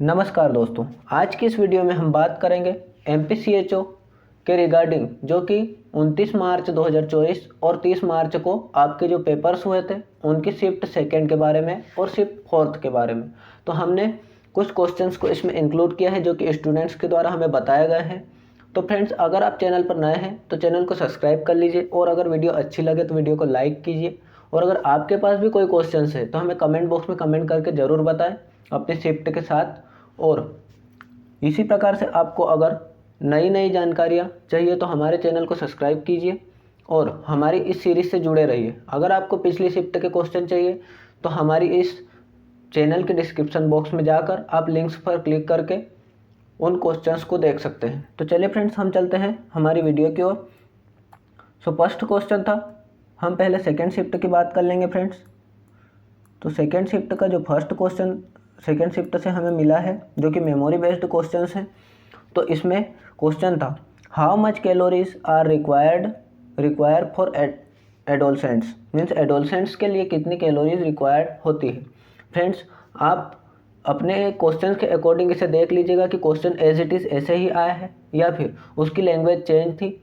नमस्कार दोस्तों, आज की इस वीडियो में हम बात करेंगे एमपीसीएचओ के रिगार्डिंग, जो कि 29 मार्च 2024 और 30 मार्च को आपके जो पेपर्स हुए थे उनकी शिफ्ट सेकंड के बारे में और शिफ्ट फोर्थ के बारे में। तो हमने कुछ क्वेश्चंस को इसमें इंक्लूड किया है जो कि स्टूडेंट्स के द्वारा हमें बताया गया है। तो फ्रेंड्स, अगर आप चैनल पर नए हैं तो चैनल को सब्सक्राइब कर लीजिए और अगर वीडियो अच्छी लगे तो वीडियो को लाइक कीजिए। और अगर आपके पास भी कोई क्वेश्चंस है तो हमें कमेंट बॉक्स में कमेंट करके ज़रूर बताएं अपनी शिफ्ट के साथ। और इसी प्रकार से आपको अगर नई नई जानकारियाँ चाहिए तो हमारे चैनल को सब्सक्राइब कीजिए और हमारी इस सीरीज़ से जुड़े रहिए। अगर आपको पिछली शिफ्ट के क्वेश्चन चाहिए तो हमारी इस चैनल के डिस्क्रिप्शन बॉक्स में जाकर आप लिंक्स पर क्लिक करके उन क्वेश्चंस को देख सकते हैं। तो चलिए फ्रेंड्स, हम चलते हैं हमारी वीडियो की ओर। फर्स्ट क्वेश्चन था, हम पहले सेकेंड शिफ्ट की बात कर लेंगे फ्रेंड्स। तो सेकेंड शिफ्ट का जो फर्स्ट क्वेश्चन सेकेंड शिफ्ट से हमें मिला है जो कि मेमोरी बेस्ड क्वेश्चंस हैं। तो इसमें क्वेश्चन था, how much calories are require for adolescents, means adolescents के लिए कितनी कैलोरीज रिक्वायर्ड होती है। फ्रेंड्स, आप अपने क्वेश्चन के अकॉर्डिंग इसे देख लीजिएगा कि क्वेश्चन एज इट इज़ ऐसे ही आया है या फिर उसकी लैंग्वेज चेंज थी।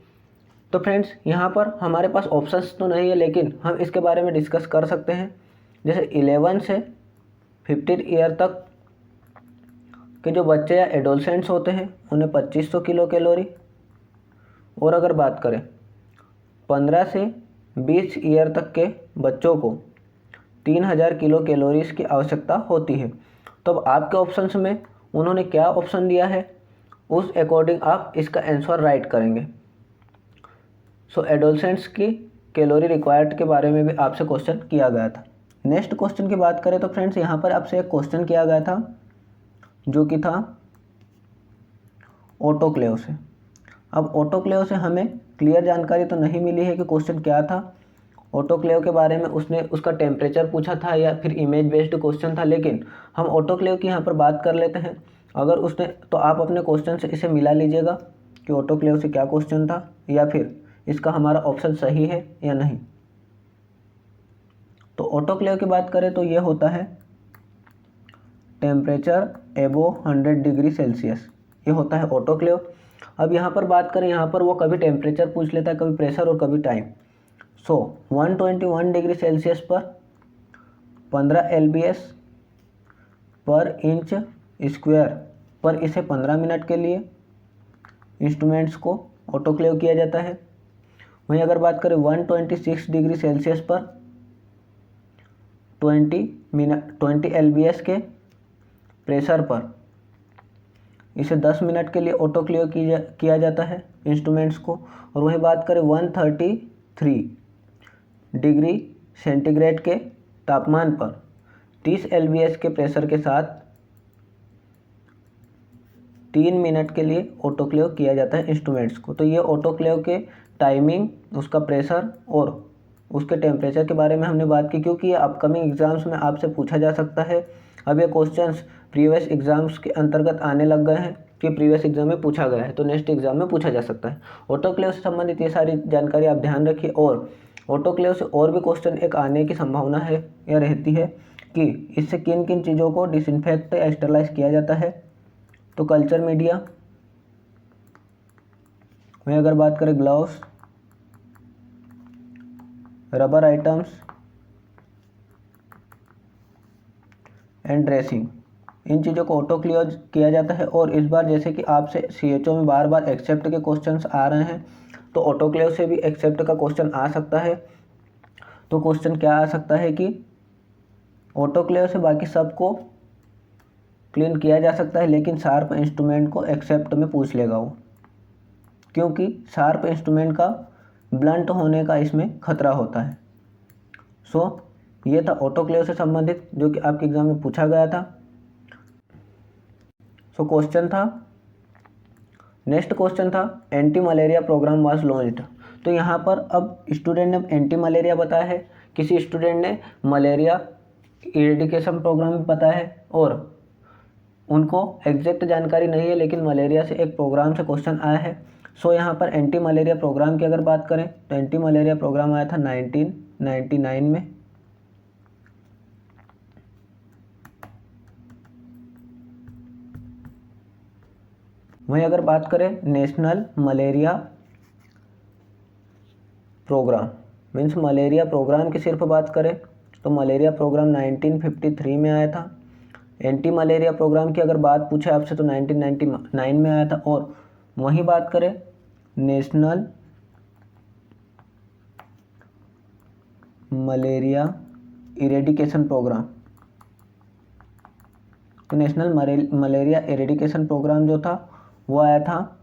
तो फ्रेंड्स, यहाँ पर हमारे पास ऑप्शंस तो नहीं है, लेकिन हम इसके बारे में डिस्कस कर सकते हैं। जैसे 11 से 15 ईयर तक के जो बच्चे या एडोलसेंट्स होते हैं उन्हें 2500 किलो कैलोरी, और अगर बात करें 15 से 20 ईयर तक के बच्चों को 3000 किलो कैलोरीज की आवश्यकता होती है। तो अब आपके ऑप्शंस में उन्होंने क्या ऑप्शन दिया है उस अकॉर्डिंग आप इसका आंसर राइट करेंगे। सो एडोलसेंट्स की कैलोरी रिक्वायर्ड के बारे में भी आपसे क्वेश्चन किया गया था। नेक्स्ट क्वेश्चन की बात करें तो फ्रेंड्स, यहाँ पर आपसे एक क्वेश्चन किया गया था जो कि था ऑटोक्लेव से। अब ऑटोक्लेव से हमें क्लियर जानकारी तो नहीं मिली है कि क्वेश्चन क्या था। ऑटोक्लेव के बारे में उसने उसका टेम्परेचर पूछा था या फिर इमेज बेस्ड क्वेश्चन था, लेकिन हम ऑटोक्लेव की यहाँ पर बात कर लेते हैं। अगर उसने तो आप अपने क्वेश्चन से इसे मिला लीजिएगा कि ऑटोक्लेव से क्या क्वेश्चन था या फिर इसका हमारा ऑप्शन सही है या नहीं। तो ऑटोक्लेव की बात करें तो ये होता है टेम्परेचर एबो 100 डिग्री सेल्सियस, ये होता है ऑटोक्लेव। अब यहाँ पर बात करें, यहाँ पर वो कभी टेम्परेचर पूछ लेता है, कभी प्रेशर और कभी टाइम। सो 121 डिग्री सेल्सियस पर 15 LBS पर इंच स्क्वायर पर इसे 15 मिनट के लिए इंस्ट्रूमेंट्स को ऑटोक्लेव किया जाता है। वहीं अगर बात करें 126 डिग्री सेल्सियस पर 20 LBS के प्रेशर पर इसे 10 मिनट के लिए ऑटोक्लेव किया जाता है इंस्ट्रूमेंट्स को। और वहीं बात करें 133 डिग्री सेंटीग्रेड के तापमान पर 30 LBS के प्रेशर के साथ 3 मिनट के लिए ऑटोक्लेव किया जाता है इंस्ट्रूमेंट्स को। तो ये ऑटोक्लेव के टाइमिंग, उसका प्रेशर और उसके टेम्परेचर के बारे में हमने बात की, क्योंकि ये अपकमिंग एग्जाम्स में आपसे पूछा जा सकता है। अब ये क्वेश्चंस प्रीवियस एग्जाम्स के अंतर्गत आने लग गए हैं कि प्रीवियस एग्जाम में पूछा गया है तो नेक्स्ट एग्जाम में पूछा जा सकता है। ऑटोक्लेव से संबंधित ये सारी जानकारी आप ध्यान रखिए। और ऑटोक्लेव से और भी क्वेश्चन एक आने की संभावना है या रहती है कि इससे किन किन चीज़ों को डिसइंफेक्ट या स्टरलाइज किया जाता है। तो कल्चर मीडिया, वहीं अगर बात करें gloves, rubber items and dressing, इन चीज़ों को ऑटोक्लेव किया जाता है। और इस बार जैसे कि आपसे CHO में बार बार एक्सेप्ट के क्वेश्चंस आ रहे हैं, तो ऑटोक्लेव से भी एक्सेप्ट का क्वेश्चन आ सकता है। तो क्वेश्चन क्या आ सकता है कि ऑटोक्लेव से बाकी सबको क्लीन किया जा सकता है, लेकिन शार्प इंस्ट्रूमेंट को एक्सेप्ट में पूछ लेगा वो, क्योंकि शार्प इंस्ट्रूमेंट का ब्लंट होने का इसमें खतरा होता है। सो ये था ऑटोक्लेव से संबंधित जो कि आपके एग्जाम में पूछा गया था। सो क्वेश्चन था, नेक्स्ट क्वेश्चन था, anti malaria programme was launched. तो यहाँ पर अब स्टूडेंट ने एंटी मलेरिया बताया है, किसी स्टूडेंट ने मलेरिया इरेडिकेशन प्रोग्राम बताया है, और उनको एग्जैक्ट जानकारी नहीं है लेकिन मलेरिया से एक प्रोग्राम से क्वेश्चन आया है। सो यहाँ पर एंटी मलेरिया प्रोग्राम की अगर बात करें तो एंटी मलेरिया प्रोग्राम आया था 1999 में। वहीं अगर बात करें national malaria programme, means malaria programme की सिर्फ बात करें तो मलेरिया प्रोग्राम 1953 में आया था। एंटी मलेरिया प्रोग्राम की अगर बात पूछे आपसे तो 1999 में आया था। और वहीं बात करें नेशनल मलेरिया इरेडिकेशन प्रोग्राम, तो नेशनल मलेरिया इरेडिकेशन प्रोग्राम जो था वो आया था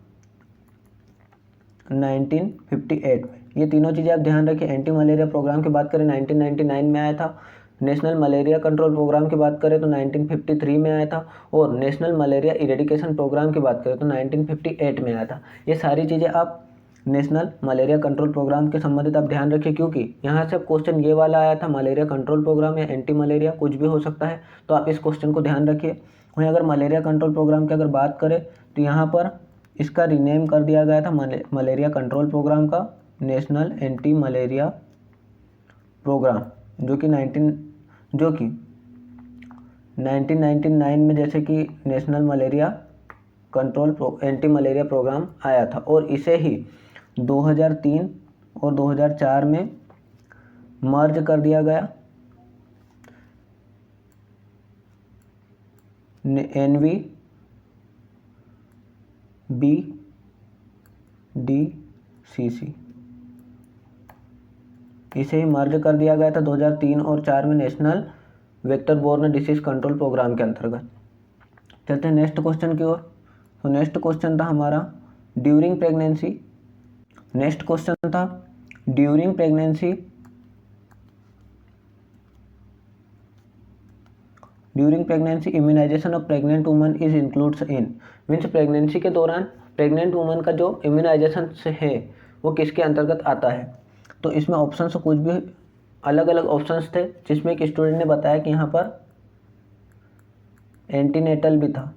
1958 में। ये तीनों चीज़ें आप ध्यान रखिए। एंटी मलेरिया प्रोग्राम की बात करें 1999 में आया था, नेशनल मलेरिया कंट्रोल प्रोग्राम की बात करें तो 1953 में आया था, और नेशनल मलेरिया इरेडिकेशन प्रोग्राम की बात करें तो 1958 में आया था। ये सारी चीज़ें आप नेशनल मलेरिया कंट्रोल प्रोग्राम के संबंधित आप ध्यान रखिए, क्योंकि यहाँ से क्वेश्चन ये वाला आया था मलेरिया कंट्रोल प्रोग्राम या एंटी मलेरिया कुछ भी हो सकता है, तो आप इस क्वेश्चन को ध्यान रखिए। वहीं अगर मलेरिया कंट्रोल प्रोग्राम की अगर बात करें तो यहाँ पर इसका रीनेम कर दिया गया था मलेरिया कंट्रोल प्रोग्राम का नेशनल एंटी मलेरिया प्रोग्राम, जो कि 1999 में जैसे कि national malaria control anti malaria programme आया था, और इसे ही 2003 और 2004 में मर्ज कर दिया गया NVBDCC, इसे ही मर्ज कर दिया गया था 2003 और 4 में national vector borne disease control programme के अंतर्गत। चलते हैं नेक्स्ट क्वेश्चन की ओर। तो नेक्स्ट क्वेश्चन था हमारा ड्यूरिंग प्रेगनेंसी। नेक्स्ट क्वेश्चन था during pregnancy immunisation of pregnant woman is includes in, means pregnancy के दौरान प्रेग्नेंट वुमन का जो इम्यूनाइजेशन है वो किसके अंतर्गत आता है। तो इसमें ऑप्शंस कुछ भी अलग अलग ऑप्शंस थे, जिसमें एक स्टूडेंट ने बताया कि यहाँ पर एंटीनेटल भी था,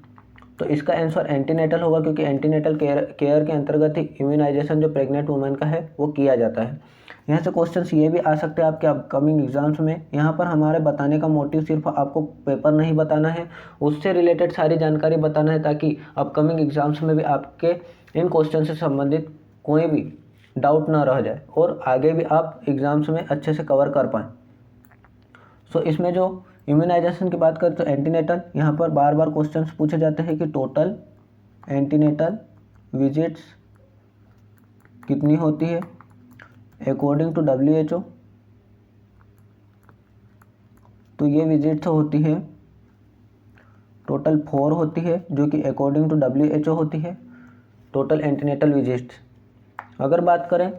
तो इसका आंसर एंटीनेटल होगा, क्योंकि एंटीनेटल केयर के अंतर्गत ही इम्यूनाइजेशन जो प्रेग्नेंट वुमेन का है वो किया जाता है। यहाँ से क्वेश्चंस ये भी आ सकते हैं आपके अपकमिंग एग्जाम्स में। यहाँ पर हमारे बताने का मोटिव सिर्फ आपको पेपर नहीं बताना है, उससे रिलेटेड सारी जानकारी बताना है, ताकि अपकमिंग एग्जाम्स में भी आपके इन क्वेश्चन से संबंधित कोई भी डाउट ना रह जाए और आगे भी आप एग्ज़ाम्स में अच्छे से कवर कर पाएँ। सो इसमें जो इम्यूनाइजेशन की बात करें तो एंटीनेटल, यहाँ पर बार बार क्वेश्चंस पूछे जाते हैं कि टोटल एंटीनेटल विजिट्स कितनी होती है अकॉर्डिंग टू WHO। तो ये विजिट्स होती है टोटल 4 होती है, जो कि अकॉर्डिंग टू WHO होती है टोटल एंटीनेटल विजिट्स। अगर बात करें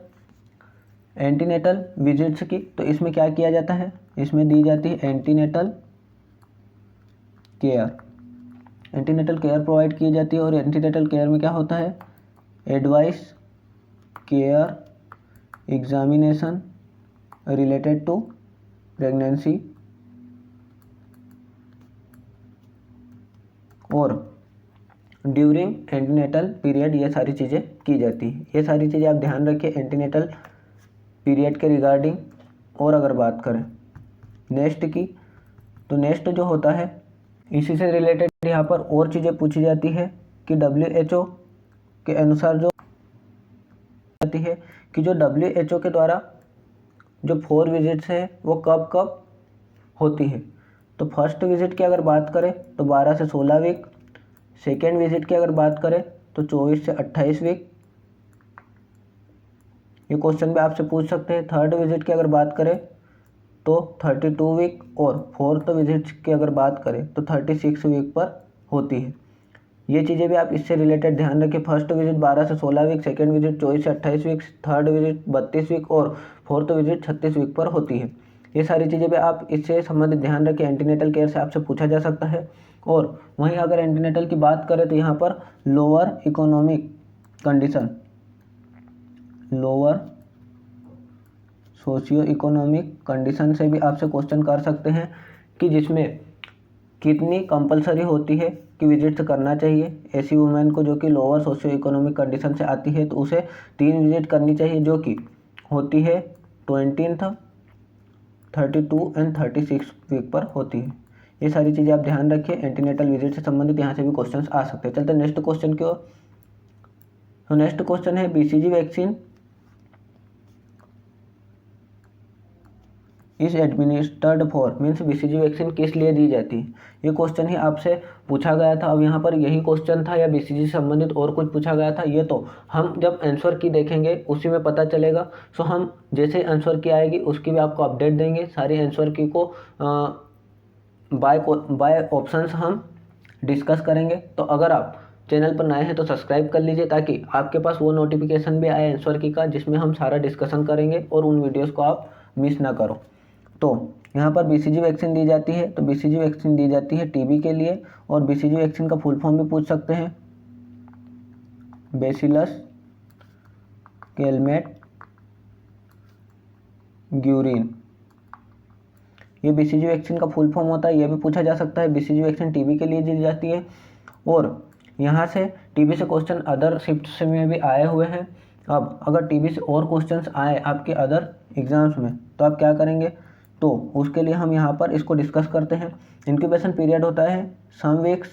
एंटीनेटल विजिट्स की तो इसमें क्या किया जाता है, इसमें दी जाती है एंटीनेटल केयर प्रोवाइड की जाती है। और एंटीनेटल केयर में क्या होता है, advice, care, examination related to pregnancy और ड्यूरिंग एंटीनेटल पीरियड, ये सारी चीज़ें की जाती है। ये सारी चीज़ें आप ध्यान रखिए एंटीनेटल पीरियड के रिगार्डिंग। और अगर बात करें नेक्स्ट की, तो नेक्स्ट जो होता है इसी से रिलेटेड यहाँ पर और चीज़ें पूछी जाती है कि WHO के अनुसार जो जाती है कि जो WHO के द्वारा जो 4 विजिट्स है वो कब कब होती है। तो फर्स्ट विजिट की अगर बात करें तो 12 से 16 वीक, सेकेंड विजिट की अगर बात करें तो 24 से 28 वीक, ये क्वेश्चन भी आपसे पूछ सकते हैं। थर्ड विजिट की अगर बात करें तो 32 वीक, और फोर्थ विजिट की अगर बात करें तो 36 वीक पर होती है। ये चीज़ें भी आप इससे रिलेटेड ध्यान रखें। फर्स्ट विजिट 12 से 16 वीक, सेकेंड विजिट 24 से 28 वीक, थर्ड विजिट 32 वीक और फोर्थ विजिट 36 वीक पर होती है। ये सारी चीज़ें भी आप इससे संबंधित ध्यान रखें, एंटीनेटल केयर से आपसे पूछा जा सकता है। और वहीं अगर एंटीनेटल की बात करें तो यहाँ पर lower economic condition, lower socio economic condition से भी आपसे क्वेश्चन कर सकते हैं कि जिसमें कितनी कंपलसरी होती है कि विजिट्स करना चाहिए ऐसी वुमेन को जो कि लोअर सोशियो इकोनॉमिक कंडीशन से आती है, तो उसे 3 विजिट करनी चाहिए, जो कि होती है 20th, 32 एंड 36 वीक पर होती है। ये सारी चीज़ें आप ध्यान रखिए, एंटीनेटल विजिट से संबंधित यहाँ से भी क्वेश्चंस आ सकते हैं। चलते हैं नेक्स्ट क्वेश्चन की ओर। तो नेक्स्ट क्वेश्चन है BCG vaccine is administered for, means BCG vaccine किस लिए दी जाती है। ये क्वेश्चन ही आपसे पूछा गया था। अब यहाँ पर यही क्वेश्चन था या BCG से संबंधित और कुछ पूछा गया था, ये तो हम जब आंसर की देखेंगे उसी में पता चलेगा। सो हम जैसे आंसर की आएगी उसकी भी आपको अपडेट देंगे। सारी आंसर की को बाय ऑप्शंस हम डिस्कस करेंगे। तो अगर आप चैनल पर नए हैं तो सब्सक्राइब कर लीजिए ताकि आपके पास वो नोटिफिकेशन भी आए आंसर की का, जिसमें हम सारा डिस्कशन करेंगे और उन वीडियोस को आप मिस ना करो। तो यहाँ पर BCG वैक्सीन दी जाती है, तो BCG वैक्सीन दी जाती है TB के लिए। और BCG वैक्सीन का फुल फॉर्म भी पूछ सकते हैं, बेसिलस कैलमेट ग्यूरिन। ये BCG वैक्सीन का फुल फॉर्म होता है, ये भी पूछा जा सकता है। BCG वैक्सीन TB के लिए दी जाती है। और यहाँ से TB से क्वेश्चन अदर शिफ्ट में भी आए हुए हैं। अब अगर TB से और क्वेश्चंस आए आपके अदर एग्जाम्स में तो आप क्या करेंगे, तो उसके लिए हम यहाँ पर इसको डिस्कस करते हैं। इंक्यूबेशन पीरियड होता है सम वीक्स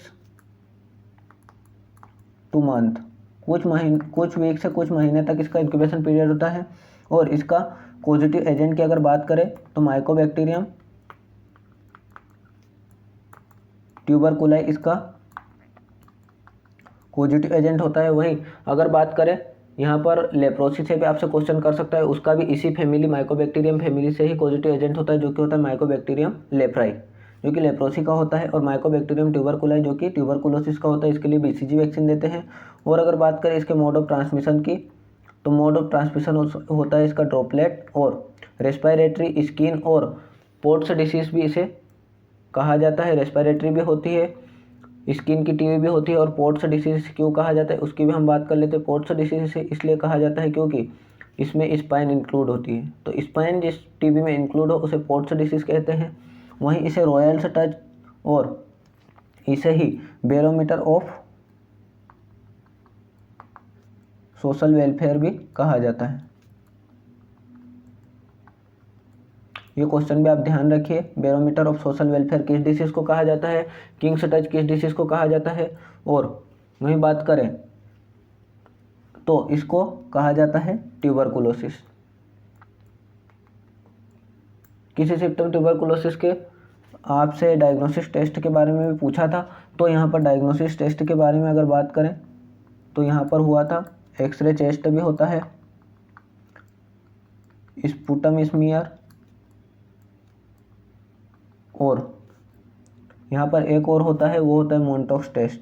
टू मंथ, कुछ वीक से कुछ महीने तक इसका इंक्यूबेशन पीरियड होता है। और इसका पॉजिटिव एजेंट की अगर बात करें तो माइकोबैक्टीरियम ट्यूबरकुलाई इसका पॉजिटिव एजेंट होता है। वहीं अगर बात करें यहाँ पर लेप्रोसी से भी आपसे क्वेश्चन कर सकता है, उसका भी इसी फैमिली माइकोबैक्टीरियम फैमिली से ही पॉजिटिव एजेंट होता है, जो कि होता है माइकोबैक्टीरियम लेप्राई, जो कि लेप्रोसी का होता है। और माइकोबैक्टीरियम ट्यूबरकुलाई जो कि ट्यूबरकुलोसिस का होता है। इसके लिए BCG वैक्सीन देते हैं। और अगर बात करें इसके मोड ऑफ ट्रांसमिशन की, तो मोड ऑफ ट्रांसमिशन होता है इसका ड्रॉपलेट और रेस्पिरेटरी, स्किन और पोर्ट्स डिसीज भी इसे कहा जाता है। रेस्पिरेटरी भी होती है, स्किन की TB भी होती है। और पोर्ट्स डिसीज क्यों कहा जाता है उसकी भी हम बात कर लेते हैं। पोर्ट्स डिसीज से इसलिए कहा जाता है क्योंकि इसमें स्पाइन इंक्लूड होती है, तो स्पाइन जिस TB में इंक्लूड हो उसे पोर्ट्स डिसीज कहते हैं। वहीं इसे रॉयल्स टच और इसे ही बैरोमीटर ऑफ सोशल वेलफेयर भी कहा जाता है। ये क्वेश्चन भी आप ध्यान रखिए। बैरोमीटर ऑफ सोशल वेलफेयर किस डिसीज को कहा जाता है, किंग्स टच किस डिसीज को कहा जाता है। और वहीं बात करें तो इसको कहा जाता है ट्यूबरकुलोसिस। किसी सिम्टम ट्यूबरकुलोसिस के आपसे डायग्नोसिस टेस्ट के बारे में भी पूछा था, तो यहाँ पर डायग्नोसिस टेस्ट के बारे में अगर बात करें तो यहाँ पर हुआ था एक्सरे चेस्ट भी होता है, स्पुटम स्मीयर, और यहाँ पर एक और होता है वो होता है मोंटॉक्स टेस्ट।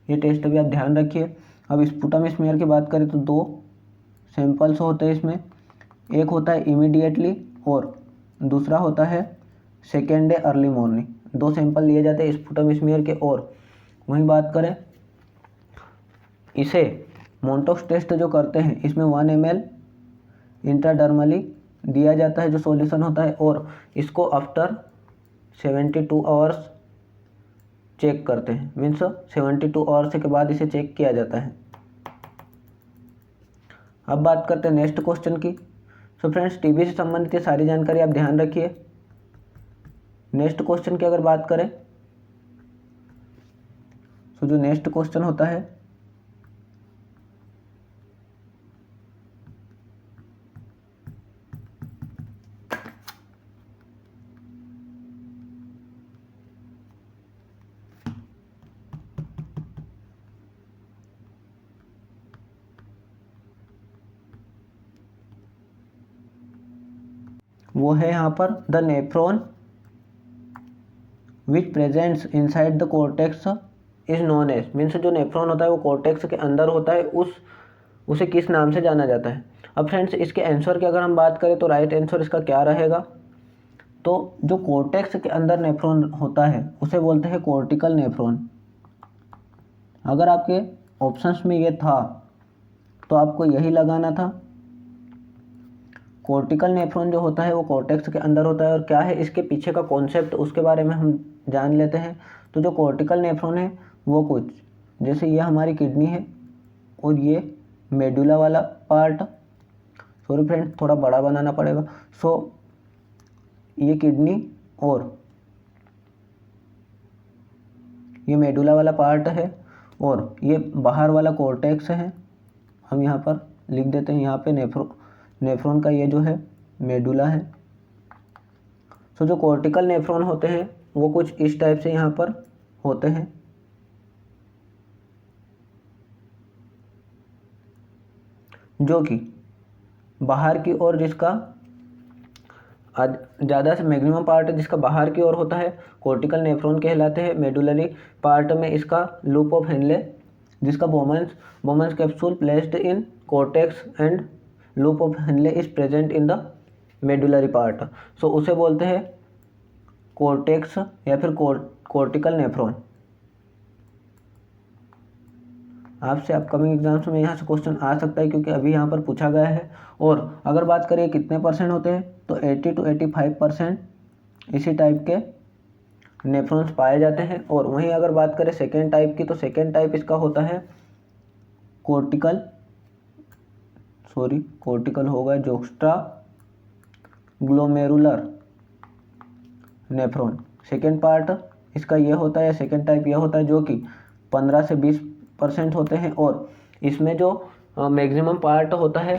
ये टेस्ट भी आप ध्यान रखिए। अब स्पुटम स्मीयर की बात करें तो 2 सैंपल्स होते हैं इसमें, एक होता है इमीडिएटली और दूसरा होता है second day early morning. 2 sample लिए जाते हैं स्पुटम स्मीयर के। और वहीं बात करें इसे मोंटॉक्स टेस्ट जो करते हैं इसमें 1 ml इंट्राडर्मली दिया जाता है जो सॉल्यूशन होता है, और इसको आफ्टर 72 आवर्स चेक करते हैं, मीन्स 72 आवर्स के बाद इसे चेक किया जाता है। अब बात करते हैं नेक्स्ट क्वेश्चन की। सो फ्रेंड्स, TB से संबंधित ये सारी जानकारी आप ध्यान रखिए। नेक्स्ट क्वेश्चन की अगर बात करें तो जो नेक्स्ट क्वेश्चन होता है वो है यहाँ पर the nephron which presents inside the cortex is known as, means जो नेफ्रॉन होता है वो कॉर्टेक्स के अंदर होता है, उसे किस नाम से जाना जाता है। अब फ्रेंड्स, इसके आंसर की अगर हम बात करें तो राइट आंसर इसका क्या रहेगा, तो जो कॉर्टेक्स के अंदर नेफ्रॉन होता है उसे बोलते हैं कॉर्टिकल नेफ्रॉन। अगर आपके ऑप्शंस में ये था तो आपको यही लगाना था। कॉर्टिकल नेफ्रॉन जो होता है वो कॉर्टेक्स के अंदर होता है। और क्या है इसके पीछे का कॉन्सेप्ट उसके बारे में हम जान लेते हैं। तो जो कॉर्टिकल नेफ्रॉन है वो कुछ जैसे ये हमारी किडनी है और ये मेडुला वाला पार्ट, सॉरी फ्रेंड्स थोड़ा बड़ा बनाना पड़ेगा। सो ये किडनी और ये मेडुला वाला पार्ट है, और ये बाहर वाला कॉर्टेक्स है, हम यहाँ पर लिख देते हैं, यहाँ पे नेफ्रॉन का ये जो है मेडुला है। सो जो कॉर्टिकल नेफ्रॉन होते हैं वो कुछ इस टाइप से यहाँ पर होते हैं, जो कि बाहर की ओर जिसका ज़्यादा से मैक्सिमम पार्ट जिसका बाहर की ओर होता है कॉर्टिकल नेफ्रॉन कहलाते हैं। मेडुलरी पार्ट में इसका लूप ऑफ हेनले जिसका Bowman's capsule placed in cortex and loop of Henle is present in the medullary part. So उसे बोलते हैं कॉर्टेक्स या फिर कॉर्टिकल नेफ्रॉन। आपसे अपकमिंग एग्जाम्स में यहाँ से क्वेश्चन आ सकता है क्योंकि अभी यहाँ पर पूछा गया है। और अगर बात करें कितने परसेंट होते हैं तो 80 to 85% इसी टाइप के नेफ्रॉन्स पाए जाते हैं। और वहीं अगर बात करें सेकेंड टाइप की तो सेकेंड टाइप इसका होता है कॉर्टिकल होगा जोक्स्ट्रा ग्लोमेरुलर नेफ्रॉन। सेकेंड पार्ट इसका ये होता है, सेकेंड टाइप ये होता है जो कि 15 से 20% होते हैं। और इसमें जो मैक्सिमम पार्ट होता है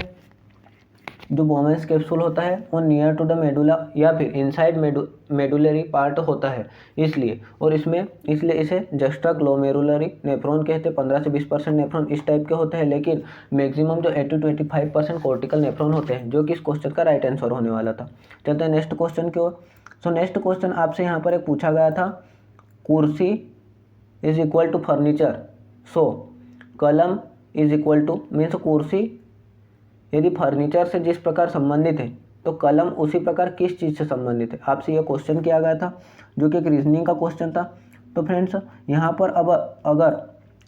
जो बोमेंस कैप्सूल होता है वो नियर टू द मेडुला या फिर इनसाइड मेडुलरी पार्ट होता है इसलिए इसे जस्ट्रा ग्लोमेरुलरी नेफ्रॉन कहते हैं। 15 से 20% नेफ्रॉन इस टाइप के होते हैं, लेकिन मैक्सिमम जो 80 to 85% कॉर्टिकल नेफ्रॉन होते हैं, जो कि इस क्वेश्चन का राइट आंसर होने वाला था। चलते हैं नेक्स्ट क्वेश्चन की ओर। सो नेक्स्ट क्वेश्चन आपसे यहाँ पर एक पूछा गया था, कुर्सी इज इक्वल टू फर्नीचर, सो कलम इज इक्वल टू मीन्स कुर्सी यदि फर्नीचर से जिस प्रकार संबंधित है तो कलम उसी प्रकार किस चीज़ से संबंधित है, आपसे यह क्वेश्चन किया गया था जो कि एक रीजनिंग का क्वेश्चन था। तो फ्रेंड्स यहाँ पर अब अगर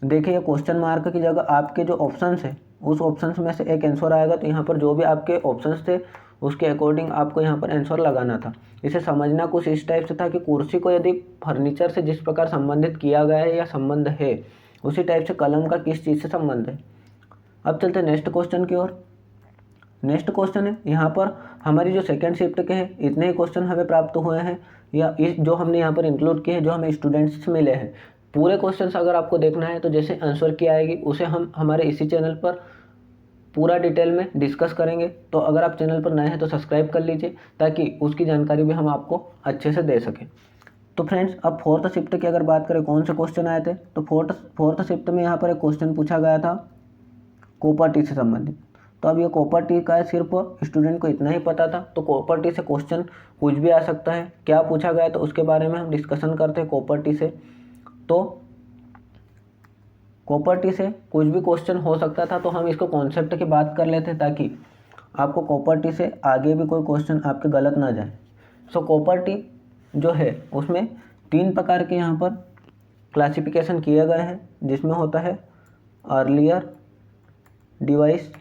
देखिए ये क्वेश्चन मार्क की जगह आपके जो ऑप्शंस है उस ऑप्शंस में से एक आंसर आएगा, तो यहाँ पर जो भी आपके ऑप्शंस थे उसके अकॉर्डिंग आपको यहाँ पर आंसर लगाना था। इसे समझना कुछ इस टाइप से था कि कुर्सी को यदि फर्नीचर से जिस प्रकार संबंधित किया गया है या संबंध है उसी टाइप से कलम का किस चीज़ से संबंध है। अब चलते हैं नेक्स्ट क्वेश्चन की ओर। नेक्स्ट क्वेश्चन है यहाँ पर हमारी जो सेकेंड शिफ्ट के हैं इतने ही क्वेश्चन हमें प्राप्त हुए हैं या इस जो हमने यहाँ पर इंक्लूड किए हैं जो हमें स्टूडेंट्स से मिले हैं। पूरे क्वेश्चंस अगर आपको देखना है तो जैसे आंसर की आएगी उसे हम हमारे इसी चैनल पर पूरा डिटेल में डिस्कस करेंगे। तो अगर आप चैनल पर नए हैं तो सब्सक्राइब कर लीजिए ताकि उसकी जानकारी भी हम आपको अच्छे से दे सकें। तो फ्रेंड्स अब फोर्थ शिफ्ट की अगर बात करें कौन से क्वेश्चन आए थे तो फोर्थ शिफ्ट में यहाँ पर एक क्वेश्चन पूछा गया था कॉपर टी से संबंधित। तो अब ये कॉपर टी का सिर्फ स्टूडेंट को इतना ही पता था, तो कॉपर टी से क्वेश्चन कुछ भी आ सकता है। क्या पूछा गया तो उसके बारे में हम डिस्कशन करते हैं कॉपर टी से। तो कॉपर टी से कुछ भी क्वेश्चन हो सकता था, तो हम इसको कॉन्सेप्ट की बात कर लेते हैं ताकि आपको कॉपर टी से आगे भी कोई क्वेश्चन आपके गलत ना जाए। सो कॉपर टी जो है उसमें 3 प्रकार के यहाँ पर क्लासिफिकेशन किए गए हैं, जिसमें होता है अर्लियर डिवाइस,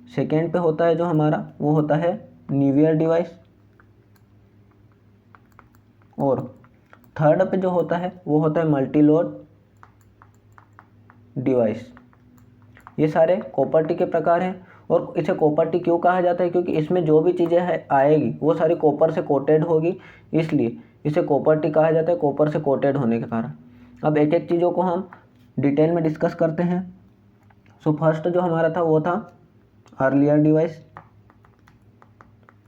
सेकेंड पे होता है जो हमारा वो होता है न्यूवियर डिवाइस, और थर्ड पे जो होता है वो होता है मल्टी लोड डिवाइस। ये सारे कॉपर टी के प्रकार हैं। और इसे कॉपर टी क्यों कहा जाता है, क्योंकि इसमें जो भी चीज़ें आएगी वो सारी कॉपर से कोटेड होगी, इसलिए इसे कॉपर टी कहा जाता है, कॉपर से कोटेड होने के कारण। अब एक एक चीज़ों को हम डिटेल में डिस्कस करते हैं। सो फर्स्ट जो हमारा था वो था अर्लियर डिवाइस।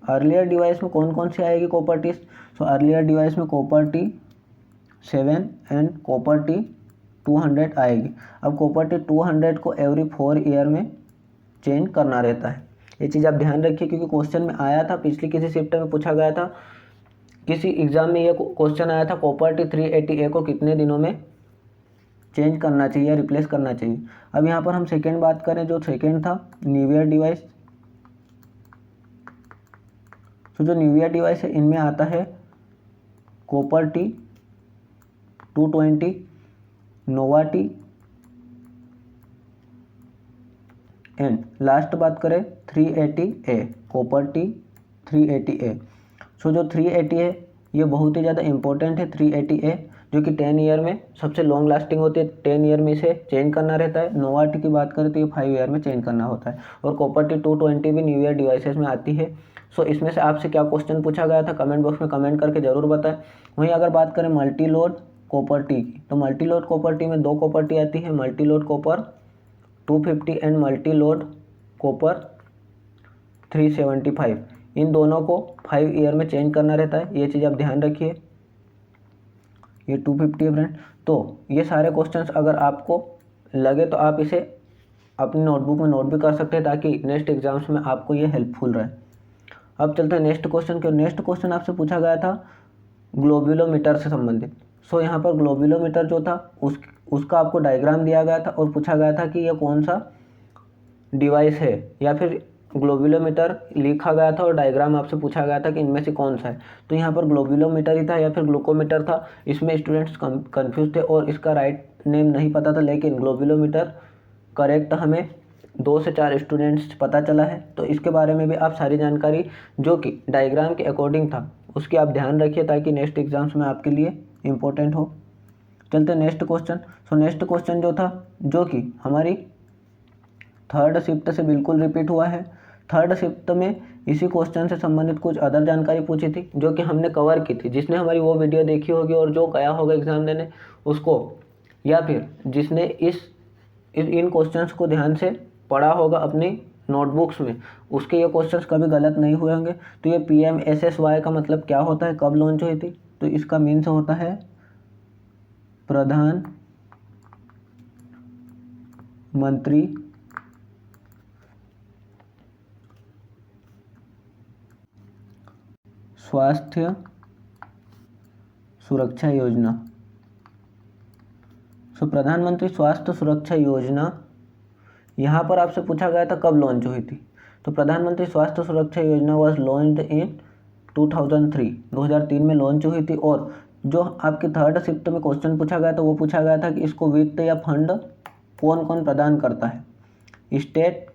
अर्लियर डिवाइस में कौन कौन सी आएगी copper T. So earlier device में copper T 7 and copper T 200 आएगी। अब कॉपर टी 200 को एवरी 4 ईयर में चेंज करना रहता है। ये चीज़ आप ध्यान रखिए क्योंकि क्वेश्चन में आया था, पिछली किसी शिफ्ट में पूछा गया था, किसी एग्जाम में ये क्वेश्चन आया था कॉपर टी 380A को कितने दिनों में चेंज करना चाहिए या रिप्लेस करना चाहिए। अब यहाँ पर हम सेकेंड बात करें, जो सेकेंड था न्यूवियर डिवाइस। तो जो न्यूवियर डिवाइस है इनमें आता है copper T 220, Nova T and last बात करें 380A, कॉपर टी 380A। सो जो 380 है ये बहुत ही ज़्यादा इंपॉर्टेंट है। 380A जो कि 10 ईयर में सबसे लॉन्ग लास्टिंग होती है, 10 ईयर में इसे चेंज करना रहता है। नोवा टी की बात करें तो ये 5 ईयर में चेंज करना होता है। और कॉपर टी 220 भी न्यू ईयर डिवाइसेस में आती है। सो इसमें से आपसे क्या क्वेश्चन पूछा गया था कमेंट बॉक्स में कमेंट करके ज़रूर बताएं। वहीं अगर बात करें मल्टी लोड कॉपर टी की। तो मल्टी लोड कॉपर टी में दो कॉपर टी आती है, multi load copper 250 and multi load copper 375। इन दोनों को 5 ईयर में चेंज करना रहता है, ये चीज़ आप ध्यान रखिए। ये 250 है फ्रेंड। तो ये सारे क्वेश्चंस अगर आपको लगे तो आप इसे अपनी नोटबुक में नोट भी कर सकते हैं ताकि नेक्स्ट एग्जाम्स में आपको ये हेल्पफुल रहे। अब चलते हैं नेक्स्ट क्वेश्चन के। नेक्स्ट क्वेश्चन आपसे पूछा गया था ग्लोबुलोमीटर से संबंधित। सो यहाँ पर ग्लोबुलोमीटर जो था उसका आपको डायग्राम दिया गया था और पूछा गया था कि यह कौन सा डिवाइस है, या फिर ग्लोबुलोमीटर लिखा गया था और डायग्राम आपसे पूछा गया था कि इनमें से कौन सा है। तो यहाँ पर ग्लोबुलोमीटर ही था या फिर ग्लूकोमीटर था, इसमें स्टूडेंट्स कंफ्यूज थे और इसका राइट नेम नहीं पता था, लेकिन ग्लोबुलोमीटर करेक्ट हमें 2 से 4 स्टूडेंट्स पता चला है। तो इसके बारे में भी आप सारी जानकारी जो कि डायग्राम के अकॉर्डिंग था उसकी आप ध्यान रखिए ताकि नेक्स्ट एग्जाम्स में आपके लिए इम्पोर्टेंट हो। चलते next question. So next question जो था जो कि हमारी थर्ड शिफ्ट से बिल्कुल रिपीट हुआ है। थर्ड शिफ्ट में इसी क्वेश्चन से संबंधित कुछ अदर जानकारी पूछी थी जो कि हमने कवर की थी। जिसने हमारी वो वीडियो देखी होगी और जो गया होगा एग्जाम देने उसको, या फिर जिसने इन क्वेश्चंस को ध्यान से पढ़ा होगा अपनी नोटबुक्स में, उसके ये क्वेश्चंस कभी गलत नहीं हुए होंगे। तो ये PMSSY का मतलब क्या होता है, कब लॉन्च हुई थी? तो इसका मीन्स होता है प्रधान मंत्री स्वास्थ्य सुरक्षा योजना। सो प्रधानमंत्री स्वास्थ्य सुरक्षा योजना यहाँ पर आपसे पूछा गया था कब लॉन्च हुई थी। तो प्रधानमंत्री स्वास्थ्य सुरक्षा योजना वाज लॉन्च्ड इन 2003 में लॉन्च हुई थी। और जो आपकी थर्ड शिफ्ट में क्वेश्चन पूछा गया था वो पूछा गया था कि इसको वित्त या फंड कौन कौन प्रदान करता है, स्टेट,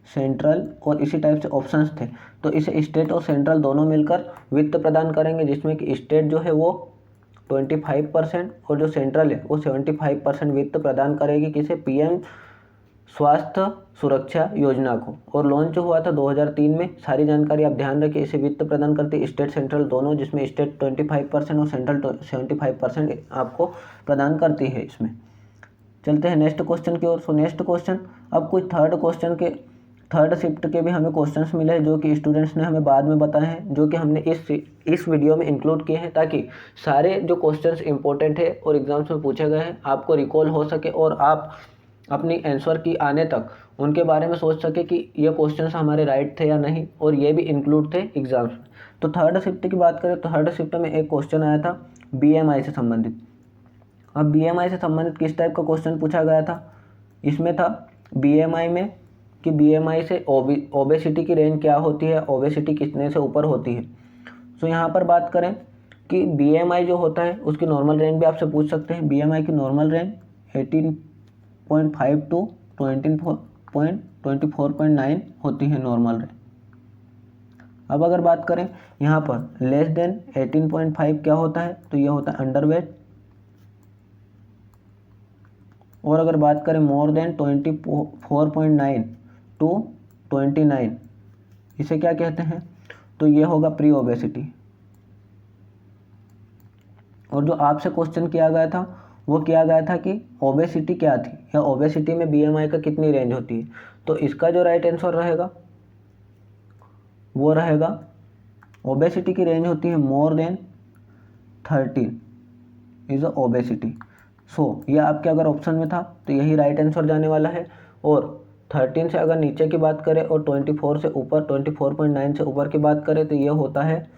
सेंट्रल, और इसी टाइप से ऑप्शंस थे। तो इसे स्टेट और सेंट्रल दोनों मिलकर वित्त प्रदान करेंगे, जिसमें कि स्टेट जो है वो 25% और जो सेंट्रल है वो 75% वित्त प्रदान करेगी किसे, PM स्वास्थ्य सुरक्षा योजना को। और लॉन्च हुआ था 2003 में। सारी जानकारी आप ध्यान रखिए। इसे वित्त प्रदान करती स्टेट सेंट्रल दोनों, जिसमें स्टेट 25% और सेंट्रल 75% आपको प्रदान करती है इसमें। चलते हैं नेक्स्ट क्वेश्चन की ओर। सो नेक्स्ट क्वेश्चन, अब कुछ थर्ड शिफ्ट के भी हमें क्वेश्चंस मिले हैं जो कि स्टूडेंट्स ने हमें बाद में बताए हैं, जो कि हमने इस वीडियो में इंक्लूड किए हैं ताकि सारे जो क्वेश्चंस इंपॉर्टेंट है और एग्जाम्स में पूछे गए हैं आपको रिकॉल हो सके और आप अपनी आंसर की आने तक उनके बारे में सोच सके कि ये क्वेश्चंस हमारे राइट थे या नहीं, और ये भी इंक्लूड थे एग्जाम्स में। तो थर्ड शिफ्ट की बात करें तो थर्ड शिफ्ट में एक क्वेश्चन आया था BMI से संबंधित। अब BMI से संबंधित किस टाइप का क्वेश्चन पूछा गया था, इसमें था BMI में कि BMI से ओबेसिटी की रेंज क्या होती है, ओबेसिटी कितने से ऊपर होती है। तो यहाँ पर बात करें कि BMI जो होता है उसकी नॉर्मल रेंज भी आपसे पूछ सकते हैं। BMI की नॉर्मल रेंज 18.5 टू 24.9 होती है नॉर्मल रेंज। अब अगर बात करें यहाँ पर लेस देन 18.5 क्या होता है, तो ये होता है अंडरवेट। और अगर बात करें मोर देन 24.9 टू 29, इसे क्या कहते हैं, तो ये होगा प्री ओबेसिटी। और जो आपसे क्वेश्चन किया गया था वो किया गया था कि ओबेसिटी क्या थी, या ओबेसिटी में BMI का कितनी रेंज होती है। तो इसका जो राइट आंसर रहेगा वो रहेगा ओबेसिटी की रेंज होती है मोर देन 13 इज ओबेसिटी। सो ये आपके अगर ऑप्शन में था तो यही राइट आंसर जाने वाला है। और 13 से अगर नीचे की बात करें और 24 से ऊपर 24.9 से ऊपर की बात करें तो ये होता है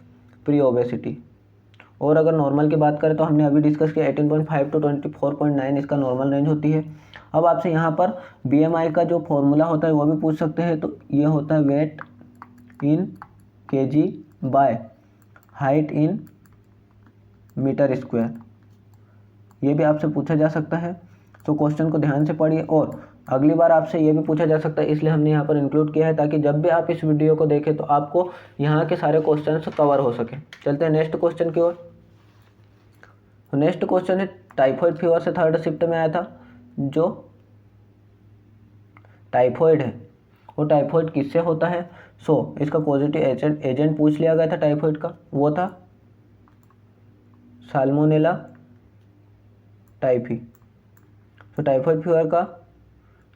प्री ओबेसिटी। और अगर नॉर्मल की बात करें तो हमने अभी डिस्कस किया 18.5 टू 24.9 इसका नॉर्मल रेंज होती है। अब आपसे यहाँ पर BMI का जो फॉर्मूला होता है वो भी पूछ सकते हैं। तो ये होता है weight in kg by height in metre square, ये भी आपसे पूछा जा सकता है। तो क्वेश्चन को ध्यान से पढ़िए और अगली बार आपसे ये भी पूछा जा सकता है, इसलिए हमने यहाँ पर इंक्लूड किया है ताकि जब भी आप इस वीडियो को देखें तो आपको यहाँ के सारे क्वेश्चन कवर हो सके। चलते हैं नेक्स्ट क्वेश्चन की ओर। नेक्स्ट क्वेश्चन है टाइफॉइड फीवर से थर्ड शिफ्ट में आया था। जो टाइफॉइड है वो टाइफॉइड किससे होता है। सो इसका पॉजिटिव एजेंट पूछ लिया गया था टाइफॉइड का, वो था साल्मोनेला टाइफी। तो टाइफाइड फीवर का